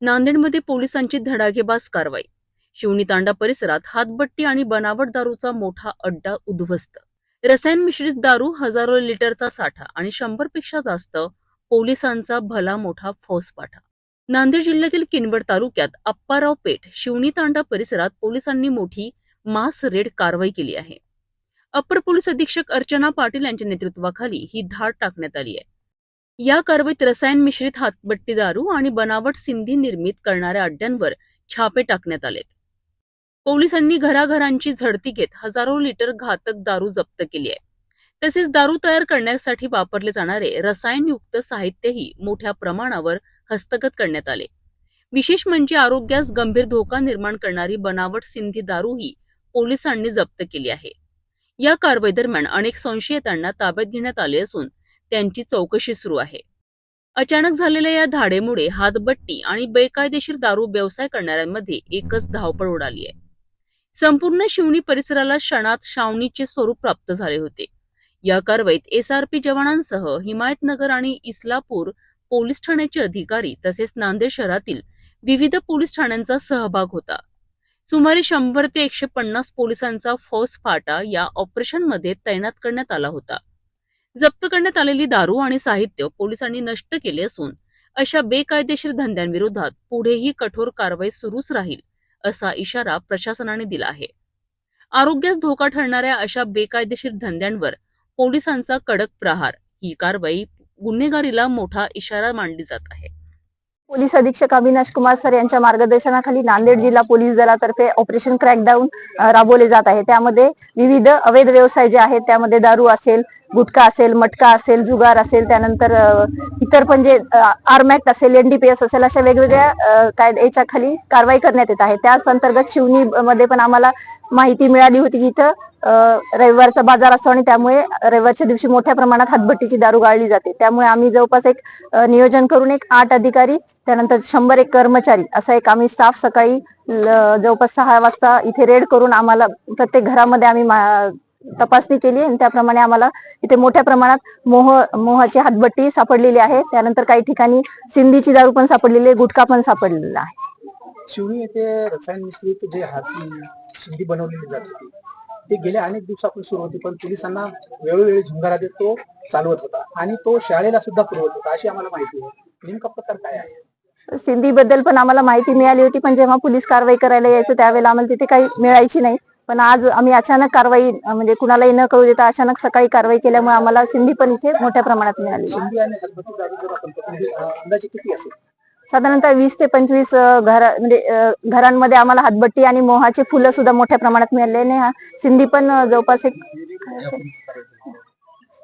नांदेडमध्ये पोलिसांची धडाकेबाज कारवाई. शिवणी तांडा परिसरात हातभट्टी आणि बनावट दारूचा मोठा अड्डा उद्ध्वस्त. रसायन मिश्रित दारू, हजारो लिटरचा साठा आणि 100 पेक्षा जास्त पोलिसांचा भला मोठा फौजपाठा. नांदेड जिल्ह्यातील किनवट तालुक्यात अप्पाराव पेठ शिवणी तांडा परिसरात पोलिसांनी मोठी मास रेड कारवाई केली आहे. अप्पर पोलीस अधीक्षक अर्चना पाटील यांच्या नेतृत्वाखाली ही धाड टाकण्यात आली आहे. या कारवाईत रसायन मिश्रित हातभट्टी दारू आणि बनावट सिंधी निर्मित करणाऱ्या अड्ड्यांवर छापे टाकण्यात आलेत. पोलिसांनी घराघरांची झडती घेत हजारो लिटर घातक दारू जप्त केली आहे. तसेच दारू तयार करण्यासाठी वापरले जाणारे रसायनयुक्त साहित्यही मोठ्या प्रमाणावर हस्तगत करण्यात आले. विशेष म्हणजे आरोग्यास गंभीर धोका निर्माण करणारी बनावट सिंधी दारूही पोलिसांनी जप्त केली आहे. या कारवाई दरम्यान अनेक संशयितांना ताब्यात घेण्यात आले असून त्यांची चौकशी सुरू आहे. अचानक झालेल्या या धाडेमुळे हातभट्टी आणि बेकायदेशीर दारू व्यवसाय करणाऱ्यांमध्ये एकच धावपळ उडाली आहे. संपूर्ण शिवणी परिसराला क्षणात छावणीचे स्वरूप प्राप्त झाले होते. या कारवाईत एसआरपी जवानांसह हिमायतनगर आणि इस्लापूर पोलीस ठाण्याचे अधिकारी तसेच नांदेड शहरातील विविध पोलीस ठाण्यांचा सहभाग होता. सुमारे 100 ते 150 पोलिसांचा फौजफाटा या ऑपरेशनमध्ये तैनात करण्यात आला होता. जप्त करण्यात आलेली दारू आणि साहित्य पोलिसांनी नष्ट केले असून अशा बेकायदेशीर धंद्यांविरोधात पुढेही कठोर कारवाई सुरूच राहील असा इशारा प्रशासनाने दिला आहे. आरोग्यास धोका ठरणाऱ्या अशा बेकायदेशीर धंद्यांवर पोलिसांचा कडक प्रहार, ही कारवाई गुन्हेगारीला मोठा इशारा मानली जात आहे. पोलीस अधीक्षक अविनाश कुमार सर यांच्या मार्गदर्शनाखाली नांदेड जिल्हा पोलीस दलातर्फे ऑपरेशन क्रॅकडाऊन राबवले जात आहे. त्यामध्ये विविध अवैध व्यवसाय जे आहेत, त्यामध्ये दारू असेल, गुटखा असेल, मटका असेल, जुगार असेल, त्यानंतर इतर पण जे आर्मॅक्ट असेल, एनडीपीएस असेल, अशा वेगवेगळ्या कायद्याच्या खाली कारवाई करण्यात येत आहे. त्याच अंतर्गत शिवणी मध्ये पण आम्हाला माहिती मिळाली होती की इथं रविवारचा बाजार असतो आणि त्यामुळे रविवारच्या दिवशी मोठ्या प्रमाणात हातभट्टीची दारू गाळली जाते. त्यामुळे आम्ही जवळपास एक नियोजन करून 8 अधिकारी, त्यानंतर 100 कर्मचारी असा एक आम्ही स्टाफ सकाळी जवळपास 6 वाजता इथे रेड करून आम्हाला प्रत्येक घरामध्ये आम्ही तपासणी केली आणि त्याप्रमाणे आम्हाला इथे मोठ्या प्रमाणात मोहाची हातभट्टी सापडलेली आहे. त्यानंतर काही ठिकाणी सिंधीची दारू पण सापडलेली आहे, गुटखा पण सापडलेला आहे. शिवणी येथे रसायन मिश्रित जे सिंधी बनवलेली जाते ते गेल्या अनेक दिवसापासून सुरू होती, पण पोलिसांना वेळोवेळी झुंगारा देत तो चालवत होता आणि तो शाळेला सुद्धा पुरवत होता अशी आम्हाला माहिती आहे. नेमका प्रकार काय आहे? सिंधी बद्दल पण आम्हाला माहिती मिळाली होती, पण जेव्हा पोलीस कारवाई करायला यायचं त्यावेळेला आम्हाला तिथे काही मिळायची नाही. पण आज आम्ही अचानक कारवाई, म्हणजे कुणालाही न कळू देता अचानक सकाळी कारवाई केल्यामुळे आम्हाला सिंधी पण इथे मोठ्या प्रमाणात मिळाली. सिंधी आणि हातभट्टी दारू जर आपण अंदाजे किती असेल? साधारणतः 20 ते 25 घरांमध्ये आम्हाला हातभट्टी आणि मोहाचे फुलं सुद्धा मोठ्या प्रमाणात मिळाले. सिंधी पण जवळपास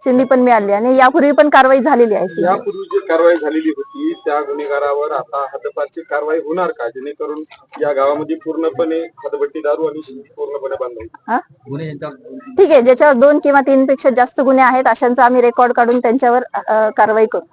सिंधी पण मिळाली आणि यापूर्वी पण कारवाई झालेली आहे. यापूर्वी जी कारवाई झालेली होती त्या गुन्हेगारावर आता हद्दपारची कारवाई होणार का, जेणेकरून या गावामध्ये पूर्णपणे हातभट्टी दारू आणि सिंधी पूर्णपणे बंद होईल? ठीक आहे, ज्याच्यावर 2 किंवा 3 पेक्षा जास्त गुन्हे आहेत अशांचा आम्ही रेकॉर्ड काढून त्यांच्यावर कारवाई करू.